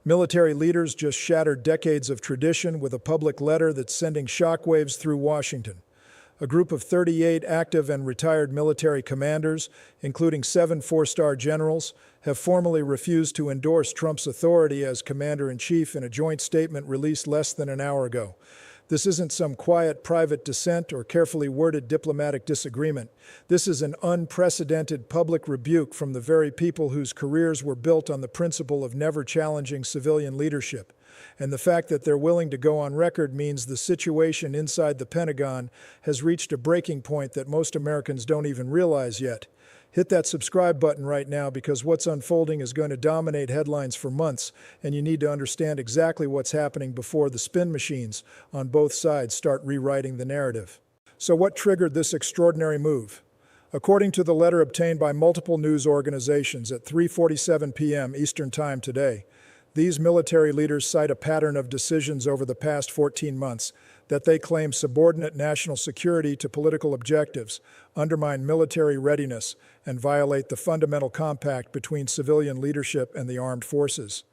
Military leaders just shattered decades of tradition with a public letter that's sending shockwaves through Washington. A group of 38 active and retired military commanders, including 7 four-star generals, have formally refused to endorse Trump's authority as commander-in-chief in a joint statement released less than an hour ago. This isn't some quiet private dissent or carefully worded diplomatic disagreement. This is an unprecedented public rebuke from the very people whose careers were built on the principle of never challenging civilian leadership. And the fact that they're willing to go on record means the situation inside the Pentagon has reached a breaking point that most Americans don't even realize yet. Hit that subscribe button right now because what's unfolding is going to dominate headlines for months, and you need to understand exactly what's happening before the spin machines on both sides start rewriting the narrative. So what triggered this extraordinary move? According to the letter obtained by multiple news organizations at 3:47 p.m. Eastern Time today, these military leaders cite a pattern of decisions over the past 14 months that they claim subordinate national security to political objectives, undermine military readiness, and violate the fundamental compact between civilian leadership and the armed forces.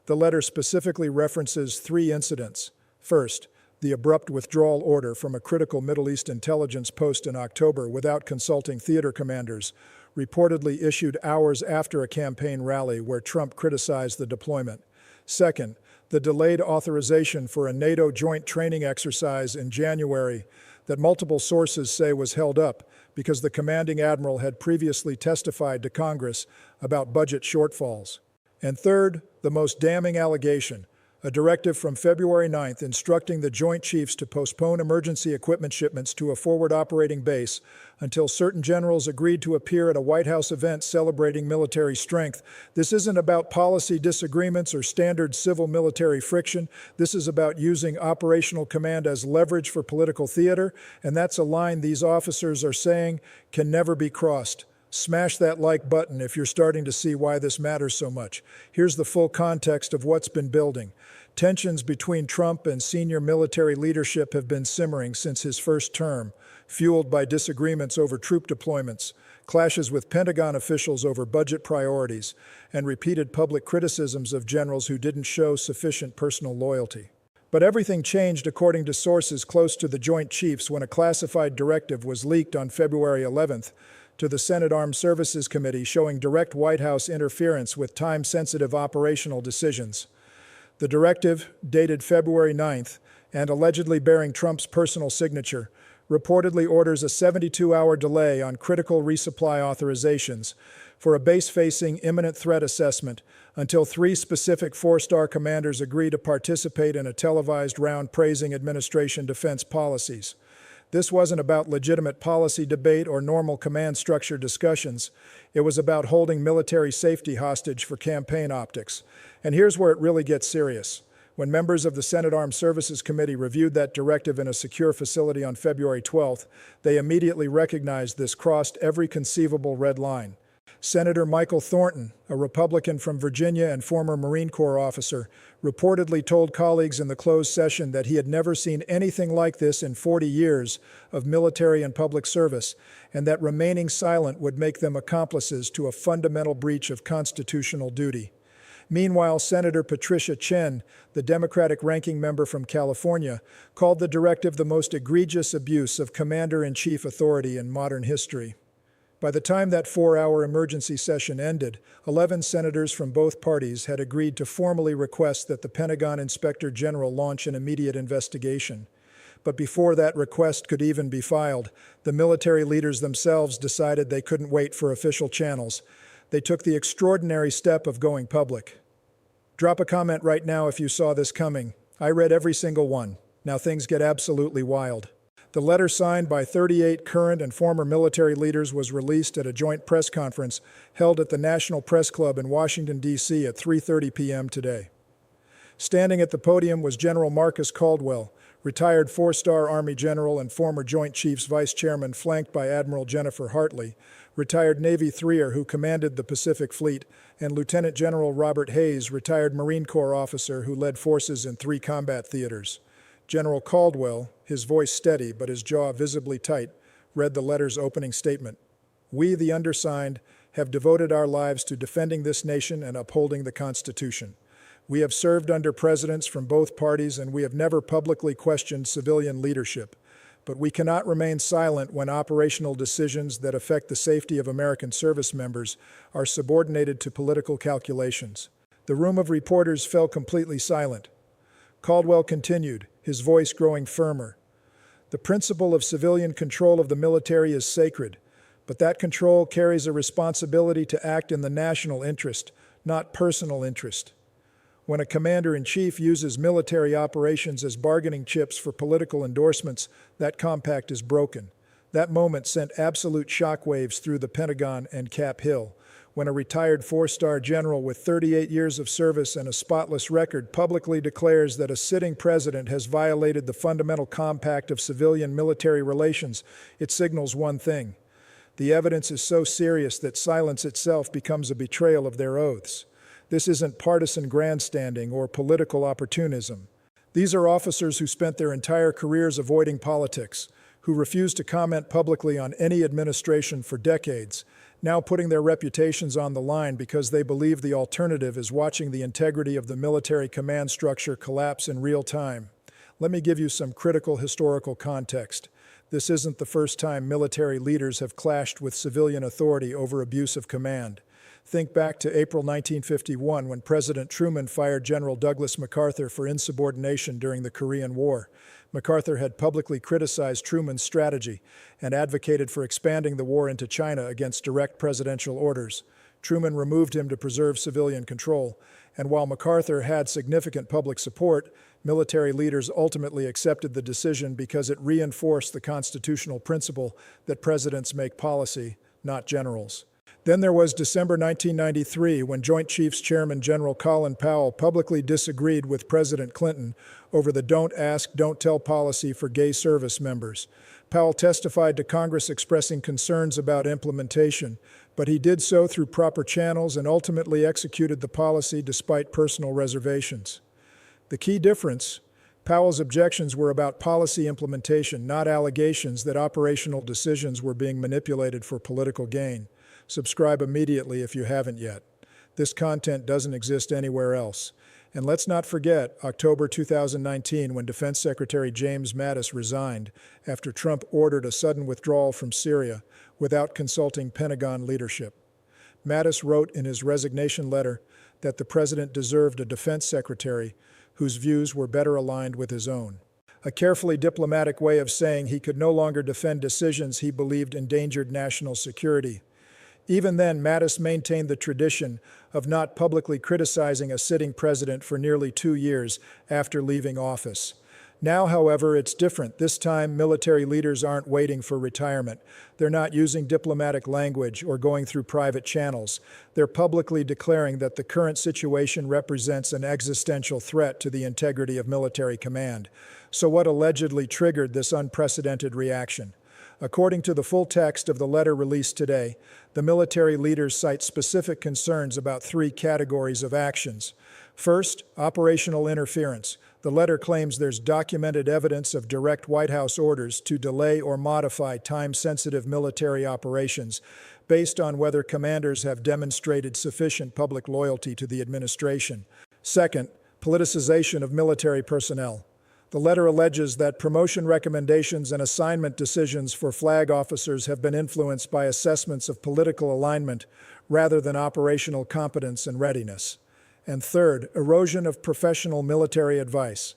The letter specifically references 3 incidents. First, the abrupt withdrawal order from a critical Middle East intelligence post in October without consulting theater commanders, reportedly issued hours after a campaign rally where Trump criticized the deployment. Second, the delayed authorization for a NATO joint training exercise in January that multiple sources say was held up because the commanding admiral had previously testified to Congress about budget shortfalls. And third, the most damning allegation, a directive from February 9th instructing the Joint Chiefs to postpone emergency equipment shipments to a forward operating base until certain generals agreed to appear at a White House event celebrating military strength. This isn't about policy disagreements or standard civil-military friction. This is about using operational command as leverage for political theater, and that's a line these officers are saying can never be crossed. Smash that like button if you're starting to see why this matters so much. Here's the full context of what's been building. Tensions between Trump and senior military leadership have been simmering since his first term, fueled by disagreements over troop deployments, clashes with Pentagon officials over budget priorities, and repeated public criticisms of generals who didn't show sufficient personal loyalty. But everything changed according to sources close to the Joint Chiefs when a classified directive was leaked on February 11th to the Senate Armed Services Committee showing direct White House interference with time-sensitive operational decisions. The directive, dated February 9th, and allegedly bearing Trump's personal signature, reportedly orders a 72-hour delay on critical resupply authorizations for a base-facing imminent threat assessment until 3 specific 4-star commanders agree to participate in a televised round praising administration defense policies. This wasn't about legitimate policy debate or normal command structure discussions. It was about holding military safety hostage for campaign optics. And here's where it really gets serious. When members of the Senate Armed Services Committee reviewed that directive in a secure facility on February 12th, they immediately recognized this crossed every conceivable red line. Senator Michael Thornton, a Republican from Virginia and former Marine Corps officer, reportedly told colleagues in the closed session that he had never seen anything like this in 40 years of military and public service, and that remaining silent would make them accomplices to a fundamental breach of constitutional duty. Meanwhile, Senator Patricia Chen, the Democratic ranking member from California, called the directive the most egregious abuse of commander-in-chief authority in modern history. By the time that 4-hour emergency session ended, 11 senators from both parties had agreed to formally request that the Pentagon Inspector General launch an immediate investigation. But before that request could even be filed, the military leaders themselves decided they couldn't wait for official channels. They took the extraordinary step of going public. Drop a comment right now if you saw this coming. I read every single one. Now things get absolutely wild. The letter signed by 38 current and former military leaders was released at a joint press conference held at the National Press Club in Washington, D.C. at 3:30 p.m. today. Standing at the podium was General Marcus Caldwell, retired 4-star Army general and former Joint Chiefs Vice Chairman, flanked by Admiral Jennifer Hartley, retired Navy 3er who commanded the Pacific Fleet, and Lieutenant General Robert Hayes, retired Marine Corps officer who led forces in 3 combat theaters. General Caldwell, his voice steady but his jaw visibly tight, read the letter's opening statement. "We, the undersigned, have devoted our lives to defending this nation and upholding the Constitution. We have served under presidents from both parties and we have never publicly questioned civilian leadership. But we cannot remain silent when operational decisions that affect the safety of American service members are subordinated to political calculations. The room of reporters fell completely silent. Caldwell continued, his voice growing firmer. The principle of civilian control of the military is sacred, but that control carries a responsibility to act in the national interest, not personal interest. When a commander-in-chief uses military operations as bargaining chips for political endorsements, that compact is broken. That moment sent absolute shockwaves through the Pentagon and Cap Hill, when a retired four-star general with 38 years of service and a spotless record publicly declares that a sitting president has violated the fundamental compact of civilian-military relations. It signals one thing. The evidence is so serious that silence itself becomes a betrayal of their oaths. This isn't partisan grandstanding or political opportunism. These are officers who spent their entire careers avoiding politics, who refused to comment publicly on any administration for decades, now putting their reputations on the line because they believe the alternative is watching the integrity of the military command structure collapse in real time. Let me give you some critical historical context. This isn't the first time military leaders have clashed with civilian authority over abuse of command. Think back to April 1951 when President Truman fired General Douglas MacArthur for insubordination during the Korean War. MacArthur had publicly criticized Truman's strategy and advocated for expanding the war into China against direct presidential orders. Truman removed him to preserve civilian control, and while MacArthur had significant public support, military leaders ultimately accepted the decision because it reinforced the constitutional principle that presidents make policy, not generals. Then there was December 1993 when Joint Chiefs Chairman General Colin Powell publicly disagreed with President Clinton over the don't ask, don't tell policy for gay service members. Powell testified to Congress expressing concerns about implementation, but he did so through proper channels and ultimately executed the policy despite personal reservations. The key difference: Powell's objections were about policy implementation, not allegations that operational decisions were being manipulated for political gain. Subscribe immediately if you haven't yet. This content doesn't exist anywhere else. And let's not forget October 2019 when Defense Secretary James Mattis resigned after Trump ordered a sudden withdrawal from Syria without consulting Pentagon leadership. Mattis wrote in his resignation letter that the president deserved a defense secretary whose views were better aligned with his own. A carefully diplomatic way of saying he could no longer defend decisions he believed endangered national security. Even then, Mattis maintained the tradition of not publicly criticizing a sitting president for nearly 2 years after leaving office. Now, however, it's different. This time, military leaders aren't waiting for retirement. They're not using diplomatic language or going through private channels. They're publicly declaring that the current situation represents an existential threat to the integrity of military command. So what allegedly triggered this unprecedented reaction? According to the full text of the letter released today, the military leaders cite specific concerns about 3 categories of actions. First, operational interference. The letter claims there's documented evidence of direct White House orders to delay or modify time-sensitive military operations based on whether commanders have demonstrated sufficient public loyalty to the administration. Second, politicization of military personnel. The letter alleges that promotion recommendations and assignment decisions for flag officers have been influenced by assessments of political alignment rather than operational competence and readiness. And third, erosion of professional military advice.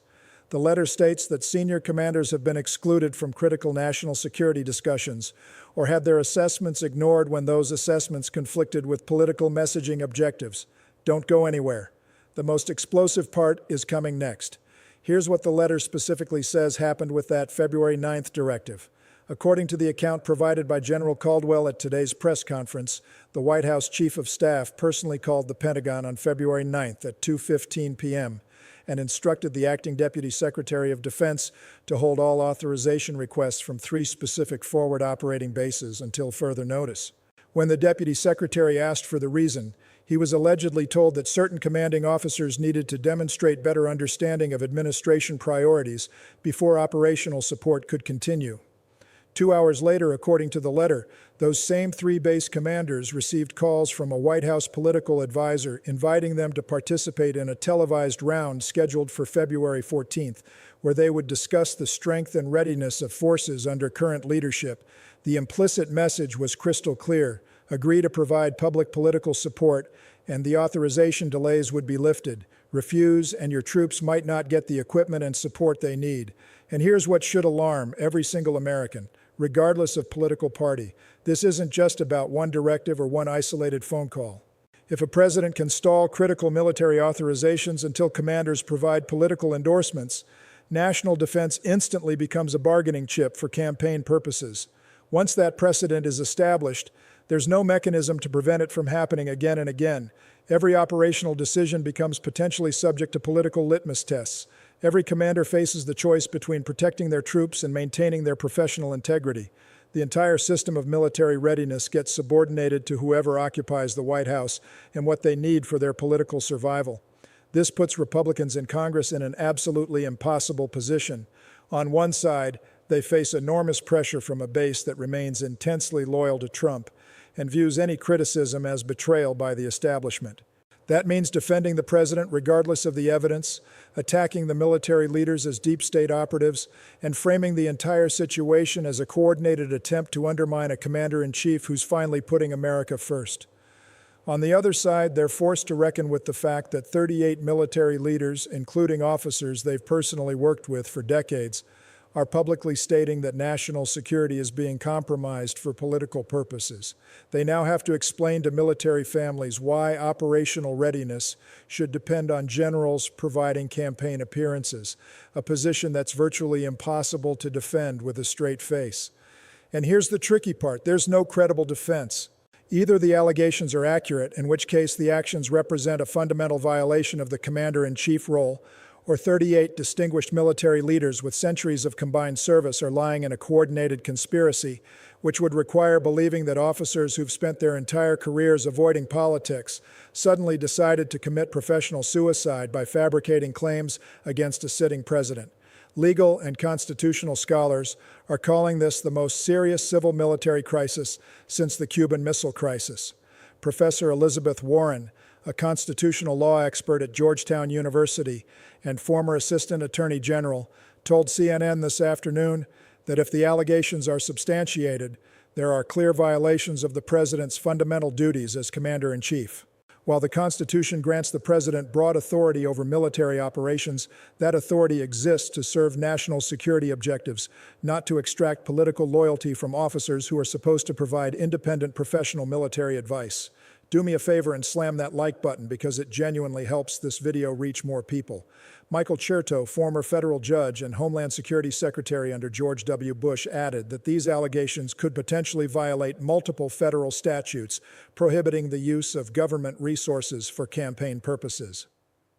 The letter states that senior commanders have been excluded from critical national security discussions or had their assessments ignored when those assessments conflicted with political messaging objectives. Don't go anywhere. The most explosive part is coming next. Here's what the letter specifically says happened with that February 9th directive. According to the account provided by General Caldwell at today's press conference, the White House Chief of Staff personally called the Pentagon on February 9th at 2:15 p.m. and instructed the Acting Deputy Secretary of Defense to hold all authorization requests from 3 specific forward operating bases until further notice. When the Deputy Secretary asked for the reason, he was allegedly told that certain commanding officers needed to demonstrate better understanding of administration priorities before operational support could continue. 2 hours later, according to the letter, those same 3 base commanders received calls from a White House political advisor inviting them to participate in a televised round scheduled for February 14th, where they would discuss the strength and readiness of forces under current leadership. The implicit message was crystal clear: agree to provide public political support, and the authorization delays would be lifted. Refuse, and your troops might not get the equipment and support they need. And here's what should alarm every single American, regardless of political party. This isn't just about one directive or one isolated phone call. If a president can stall critical military authorizations until commanders provide political endorsements, national defense instantly becomes a bargaining chip for campaign purposes. Once that precedent is established, there's no mechanism to prevent it from happening again and again. Every operational decision becomes potentially subject to political litmus tests. Every commander faces the choice between protecting their troops and maintaining their professional integrity. The entire system of military readiness gets subordinated to whoever occupies the White House and what they need for their political survival. This puts Republicans in Congress in an absolutely impossible position. On one side, they face enormous pressure from a base that remains intensely loyal to Trump and views any criticism as betrayal by the establishment. That means defending the president regardless of the evidence, attacking the military leaders as deep state operatives, and framing the entire situation as a coordinated attempt to undermine a commander-in-chief who's finally putting America first. On the other side, they're forced to reckon with the fact that 38 military leaders, including officers they've personally worked with for decades, are publicly stating that national security is being compromised for political purposes. They now have to explain to military families why operational readiness should depend on generals providing campaign appearances, a position that's virtually impossible to defend with a straight face. And here's the tricky part: there's no credible defense. Either the allegations are accurate, in which case the actions represent a fundamental violation of the commander-in-chief role, or 38 distinguished military leaders with centuries of combined service are lying in a coordinated conspiracy, which would require believing that officers who've spent their entire careers avoiding politics suddenly decided to commit professional suicide by fabricating claims against a sitting president. Legal and constitutional scholars are calling this the most serious civil-military crisis since the Cuban Missile Crisis. Professor Elizabeth Warren, a constitutional law expert at Georgetown University and former Assistant Attorney General, told CNN this afternoon that if the allegations are substantiated, there are clear violations of the president's fundamental duties as commander-in-chief. While the Constitution grants the president broad authority over military operations, that authority exists to serve national security objectives, not to extract political loyalty from officers who are supposed to provide independent professional military advice. Do me a favor and slam that like button because it genuinely helps this video reach more people. Michael Chertow, former federal judge and Homeland Security Secretary under George W. Bush, added that these allegations could potentially violate multiple federal statutes prohibiting the use of government resources for campaign purposes.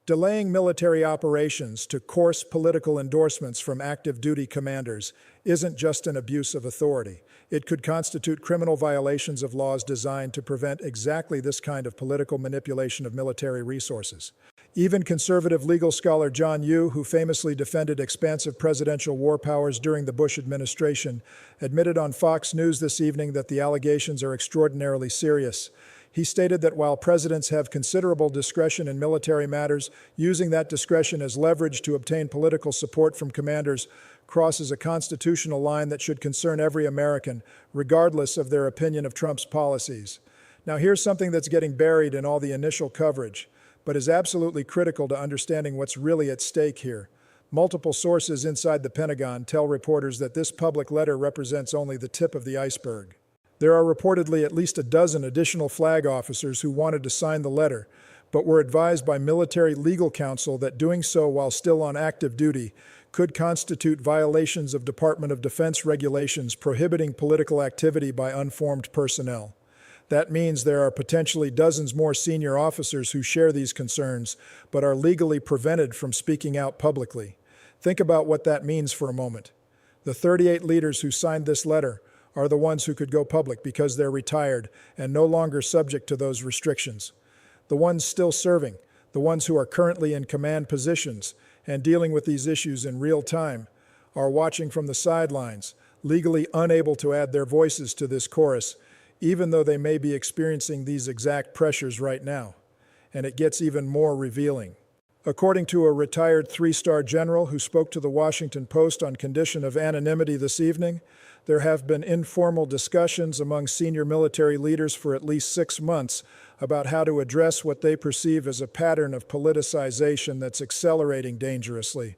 Delaying military operations to coerce political endorsements from active duty commanders isn't just an abuse of authority. It could constitute criminal violations of laws designed to prevent exactly this kind of political manipulation of military resources. Even conservative legal scholar John Yoo, who famously defended expansive presidential war powers during the Bush administration, admitted on Fox News this evening that the allegations are extraordinarily serious. He stated that while presidents have considerable discretion in military matters, using that discretion as leverage to obtain political support from commanders crosses a constitutional line that should concern every American, regardless of their opinion of Trump's policies. Now, here's something that's getting buried in all the initial coverage, but is absolutely critical to understanding what's really at stake here. Multiple sources inside the Pentagon tell reporters that this public letter represents only the tip of the iceberg. There are reportedly at least a dozen additional flag officers who wanted to sign the letter, but were advised by military legal counsel that doing so while still on active duty could constitute violations of Department of Defense regulations prohibiting political activity by unformed personnel. That means there are potentially dozens more senior officers who share these concerns, but are legally prevented from speaking out publicly. Think about what that means for a moment. The 38 leaders who signed this letter are the ones who could go public because they're retired and no longer subject to those restrictions. The ones still serving, the ones who are currently in command positions and dealing with these issues in real time, are watching from the sidelines, legally unable to add their voices to this chorus, even though they may be experiencing these exact pressures right now. And it gets even more revealing. According to a retired three-star general who spoke to the Washington Post on condition of anonymity this evening, there have been informal discussions among senior military leaders for at least 6 months about how to address what they perceive as a pattern of politicization that's accelerating dangerously.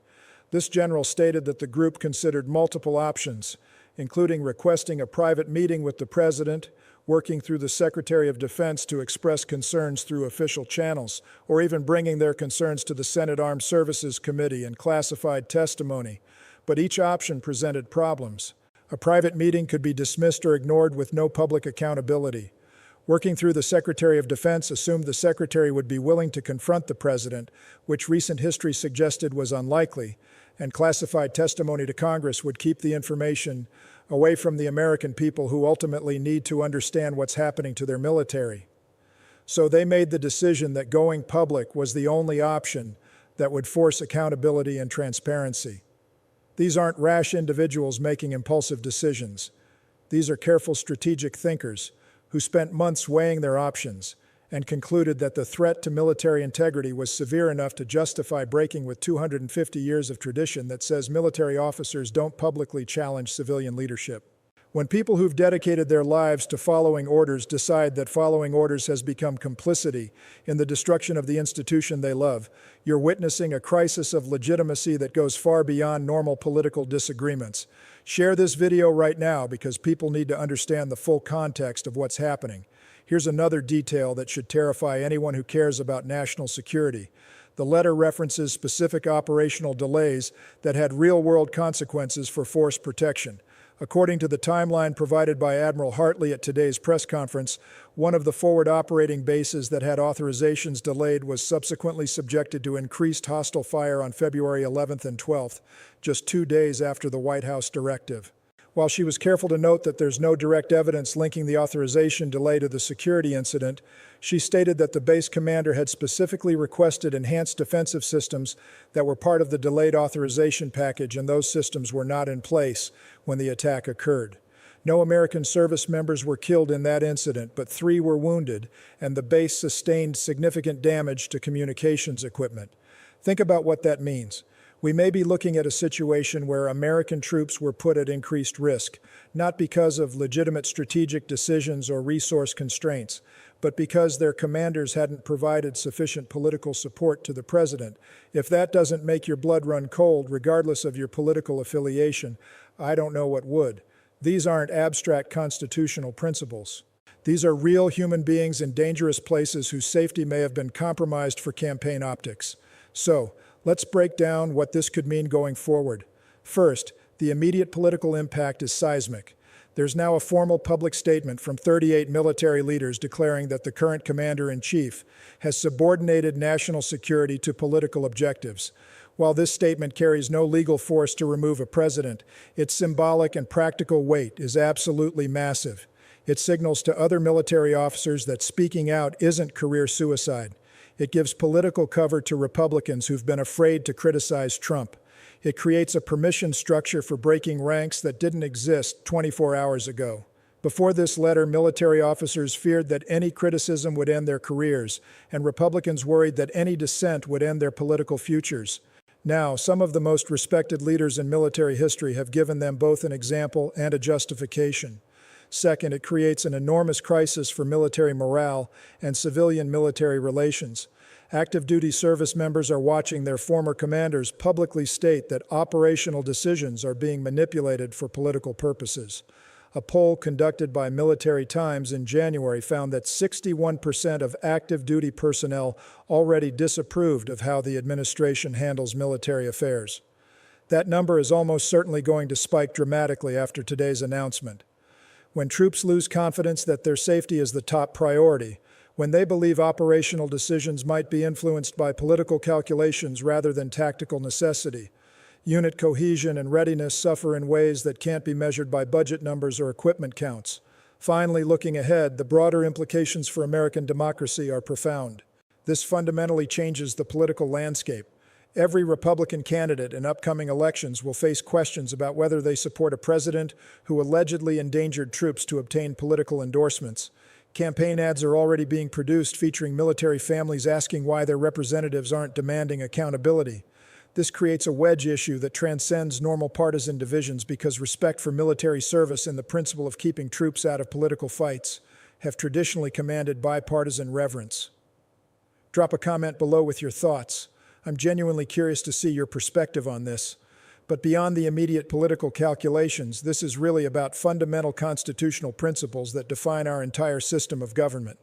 This general stated that the group considered multiple options, including requesting a private meeting with the president, working through the Secretary of Defense to express concerns through official channels, or even bringing their concerns to the Senate Armed Services Committee and classified testimony. But each option presented problems. A private meeting could be dismissed or ignored with no public accountability. Working through the Secretary of Defense assumed the Secretary would be willing to confront the President, which recent history suggested was unlikely, and classified testimony to Congress would keep the information away from the American people who ultimately need to understand what's happening to their military. So they made the decision that going public was the only option that would force accountability and transparency. These aren't rash individuals making impulsive decisions. These are careful strategic thinkers who spent months weighing their options and concluded that the threat to military integrity was severe enough to justify breaking with 250 years of tradition that says military officers don't publicly challenge civilian leadership. When people who've dedicated their lives to following orders decide that following orders has become complicity in the destruction of the institution they love, you're witnessing a crisis of legitimacy that goes far beyond normal political disagreements. Share this video right now because people need to understand the full context of what's happening. Here's another detail that should terrify anyone who cares about national security. The letter references specific operational delays that had real-world consequences for force protection. According to the timeline provided by Admiral Hartley at today's press conference, one of the forward operating bases that had authorizations delayed was subsequently subjected to increased hostile fire on February 11th and 12th, just 2 days after the White House directive. While she was careful to note that there's no direct evidence linking the authorization delay to the security incident, she stated that the base commander had specifically requested enhanced defensive systems that were part of the delayed authorization package, and those systems were not in place when the attack occurred. No American service members were killed in that incident, but 3 were wounded, and the base sustained significant damage to communications equipment. Think about what that means. We may be looking at a situation where American troops were put at increased risk, not because of legitimate strategic decisions or resource constraints, but because their commanders hadn't provided sufficient political support to the president. If that doesn't make your blood run cold, regardless of your political affiliation, I don't know what would. These aren't abstract constitutional principles. These are real human beings in dangerous places whose safety may have been compromised for campaign optics. So, let's break down what this could mean going forward. First, the immediate political impact is seismic. There's now a formal public statement from 38 military leaders declaring that the current commander-in-chief has subordinated national security to political objectives. While this statement carries no legal force to remove a president, its symbolic and practical weight is absolutely massive. It signals to other military officers that speaking out isn't career suicide. It gives political cover to Republicans who've been afraid to criticize Trump. It creates a permission structure for breaking ranks that didn't exist 24 hours ago. Before this letter, military officers feared that any criticism would end their careers, and Republicans worried that any dissent would end their political futures. Now, some of the most respected leaders in military history have given them both an example and a justification. Second, it creates an enormous crisis for military morale and civilian-military relations. Active duty service members are watching their former commanders publicly state that operational decisions are being manipulated for political purposes. A poll conducted by Military Times in January found that 61% of active duty personnel already disapproved of how the administration handles military affairs. That number is almost certainly going to spike dramatically after today's announcement. When troops lose confidence that their safety is the top priority, when they believe operational decisions might be influenced by political calculations rather than tactical necessity, unit cohesion and readiness suffer in ways that can't be measured by budget numbers or equipment counts. Finally, looking ahead, the broader implications for American democracy are profound. This fundamentally changes the political landscape. Every Republican candidate in upcoming elections will face questions about whether they support a president who allegedly endangered troops to obtain political endorsements. Campaign ads are already being produced featuring military families asking why their representatives aren't demanding accountability. This creates a wedge issue that transcends normal partisan divisions because respect for military service and the principle of keeping troops out of political fights have traditionally commanded bipartisan reverence. Drop a comment below with your thoughts. I'm genuinely curious to see your perspective on this. But beyond the immediate political calculations, this is really about fundamental constitutional principles that define our entire system of government.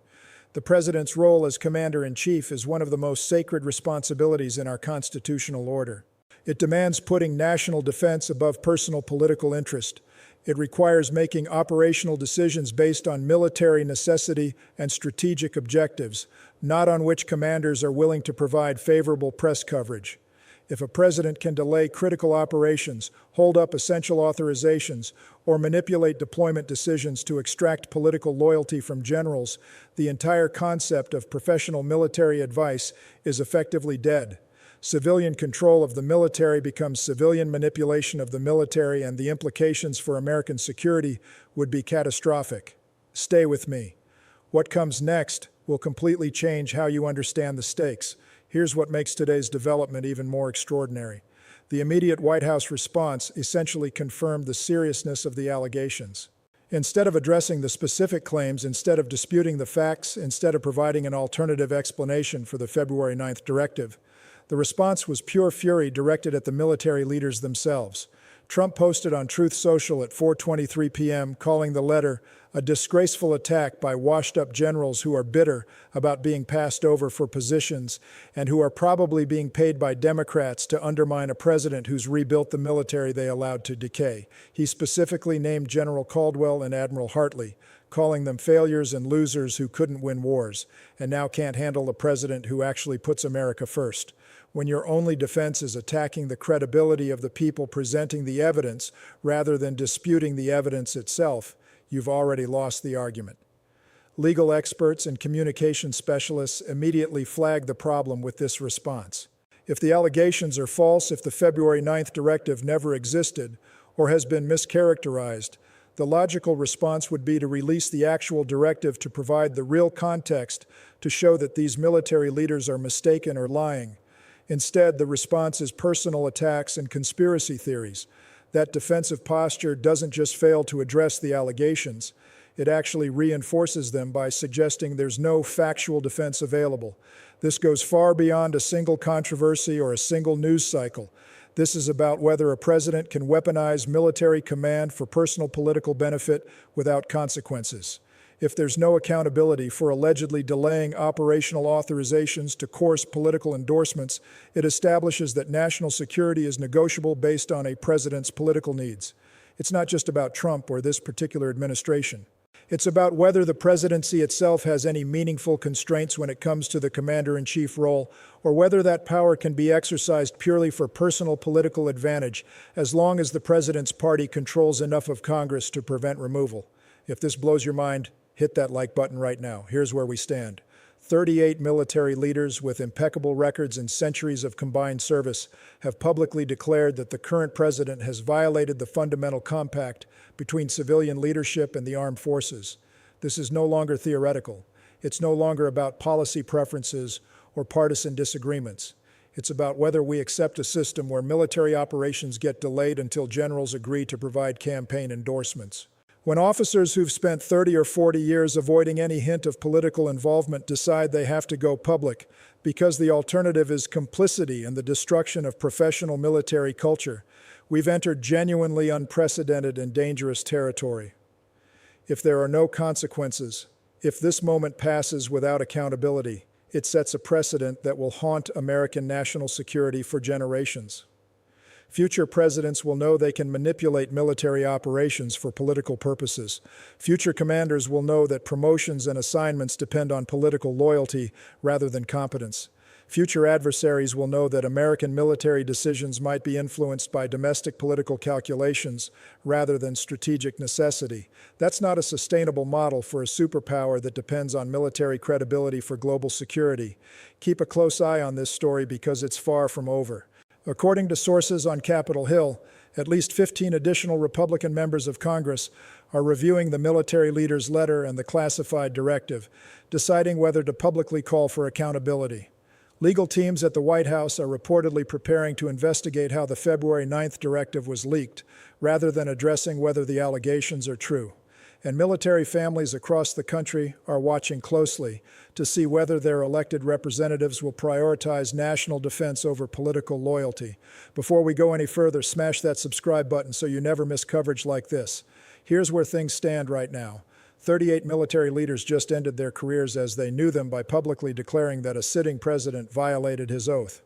The president's role as commander-in-chief is one of the most sacred responsibilities in our constitutional order. It demands putting national defense above personal political interest. It requires making operational decisions based on military necessity and strategic objectives, not on which commanders are willing to provide favorable press coverage. If a president can delay critical operations, hold up essential authorizations, or manipulate deployment decisions to extract political loyalty from generals, the entire concept of professional military advice is effectively dead. Civilian control of the military becomes civilian manipulation of the military, and the implications for American security would be catastrophic. Stay with me. What comes next will completely change how you understand the stakes. Here's what makes today's development even more extraordinary. The immediate White House response essentially confirmed the seriousness of the allegations. Instead of addressing the specific claims, instead of disputing the facts, instead of providing an alternative explanation for the February 9th directive, the response was pure fury directed at the military leaders themselves. Trump posted on Truth Social at 4:23 p.m., calling the letter a disgraceful attack by washed-up generals who are bitter about being passed over for positions and who are probably being paid by Democrats to undermine a president who's rebuilt the military they allowed to decay. He specifically named General Caldwell and Admiral Hartley, calling them failures and losers who couldn't win wars and now can't handle a president who actually puts America first. When your only defense is attacking the credibility of the people presenting the evidence rather than disputing the evidence itself, you've already lost the argument. Legal experts and communication specialists immediately flagged the problem with this response. If the allegations are false, if the February 9th directive never existed or has been mischaracterized, the logical response would be to release the actual directive to provide the real context to show that these military leaders are mistaken or lying. Instead, the response is personal attacks and conspiracy theories. That defensive posture doesn't just fail to address the allegations, it actually reinforces them by suggesting there's no factual defense available. This goes far beyond a single controversy or a single news cycle. This is about whether a president can weaponize military command for personal political benefit without consequences. If there's no accountability for allegedly delaying operational authorizations to course political endorsements, it establishes that national security is negotiable based on a president's political needs. It's not just about Trump or this particular administration. It's about whether the presidency itself has any meaningful constraints when it comes to the commander-in-chief role, or whether that power can be exercised purely for personal political advantage, as long as the president's party controls enough of Congress to prevent removal. If this blows your mind, hit that like button right now. Here's where we stand. 38 military leaders with impeccable records and centuries of combined service have publicly declared that the current president has violated the fundamental compact between civilian leadership and the armed forces. This is no longer theoretical. It's no longer about policy preferences or partisan disagreements. It's about whether we accept a system where military operations get delayed until generals agree to provide campaign endorsements. When officers who've spent 30 or 40 years avoiding any hint of political involvement decide they have to go public because the alternative is complicity and the destruction of professional military culture, we've entered genuinely unprecedented and dangerous territory. If there are no consequences, if this moment passes without accountability, it sets a precedent that will haunt American national security for generations. Future presidents will know they can manipulate military operations for political purposes. Future commanders will know that promotions and assignments depend on political loyalty rather than competence. Future adversaries will know that American military decisions might be influenced by domestic political calculations rather than strategic necessity. That's not a sustainable model for a superpower that depends on military credibility for global security. Keep a close eye on this story because it's far from over. According to sources on Capitol Hill, at least 15 additional Republican members of Congress are reviewing the military leader's letter and the classified directive, deciding whether to publicly call for accountability. Legal teams at the White House are reportedly preparing to investigate how the February 9th directive was leaked, rather than addressing whether the allegations are true. And military families across the country are watching closely to see whether their elected representatives will prioritize national defense over political loyalty. Before we go any further, smash that subscribe button so you never miss coverage like this. Here's where things stand right now. 38 military leaders just ended their careers as they knew them by publicly declaring that a sitting president violated his oath.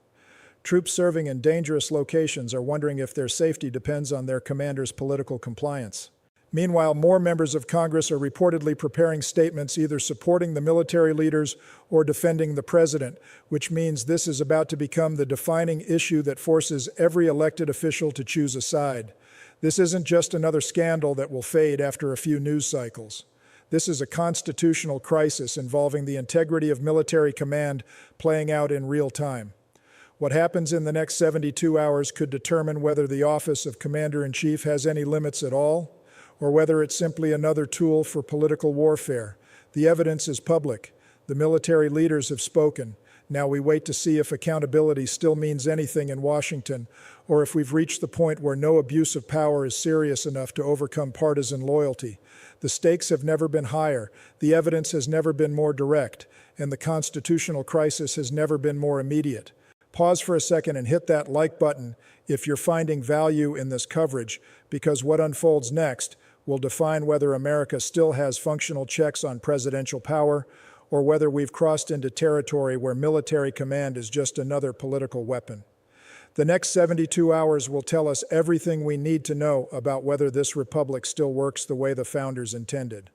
Troops serving in dangerous locations are wondering if their safety depends on their commander's political compliance. Meanwhile, more members of Congress are reportedly preparing statements either supporting the military leaders or defending the president, which means this is about to become the defining issue that forces every elected official to choose a side. This isn't just another scandal that will fade after a few news cycles. This is a constitutional crisis involving the integrity of military command playing out in real time. What happens in the next 72 hours could determine whether the office of Commander-in-Chief has any limits at all, or whether it's simply another tool for political warfare. The evidence is public. The military leaders have spoken. Now we wait to see if accountability still means anything in Washington, or if we've reached the point where no abuse of power is serious enough to overcome partisan loyalty. The stakes have never been higher, the evidence has never been more direct, and the constitutional crisis has never been more immediate. Pause for a second and hit that like button if you're finding value in this coverage, because what unfolds next will define whether America still has functional checks on presidential power, or whether we've crossed into territory where military command is just another political weapon. The next 72 hours will tell us everything we need to know about whether this republic still works the way the founders intended.